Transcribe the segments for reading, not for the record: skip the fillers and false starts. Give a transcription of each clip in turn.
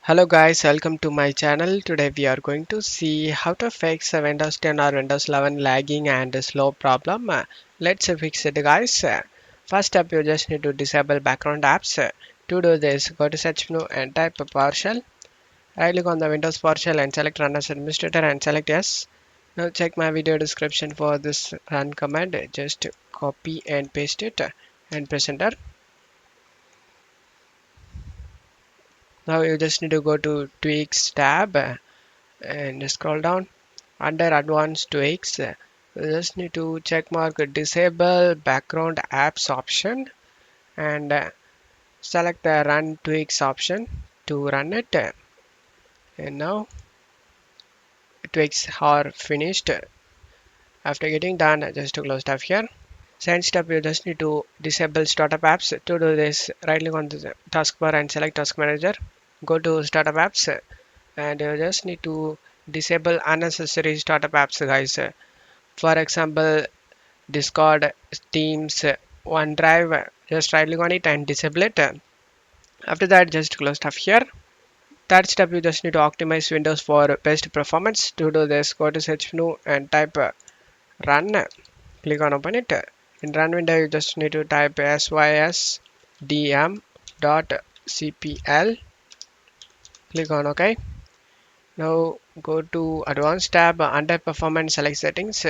Hello guys, welcome to my channel. Today we are going to see how to fix a Windows 10 or Windows 11 lagging and slow problem. Let's fix it guys. First up, you just need to disable background apps. To do this, go to search menu and type PowerShell. Right click on the Windows PowerShell and select Run as Administrator and select Yes. Now check my video description for this run command. Just copy and paste it and press enter. Now you just need to go to Tweaks tab and scroll down. Under advanced tweaks, you just need to check mark disable background apps option and select the run tweaks option to run it. And now tweaks are finished. After getting done, just to close tab here. Second step, you just need to disable startup apps. To do this, right click on the taskbar and select task manager. Go to startup apps and you just need to disable unnecessary startup apps guys. For example, Discord, Teams, OneDrive, just right click on it and disable it. After that, just close stuff here. Third step, you just need to optimize Windows for best performance. To do this, go to search menu and type run. Click on open it. In run window, you just need to type sysdm.cpl. Click on OK. Now go to advanced tab under performance, select settings.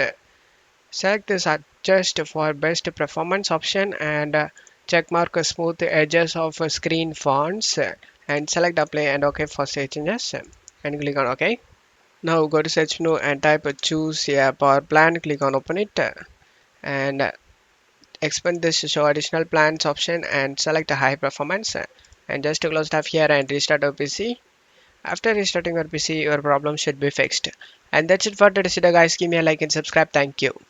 Select this adjust for best performance option and check mark smooth edges of screen fonts and select apply and OK for save changes and click on OK. Now go to search menu and type choose a power plan. Click on open it and expand this to show additional plans option and select a high performance and just to close tab here and restart your PC. After restarting your PC, your problem should be fixed. And that's it for today's video guys. Give me a like and subscribe. Thank you.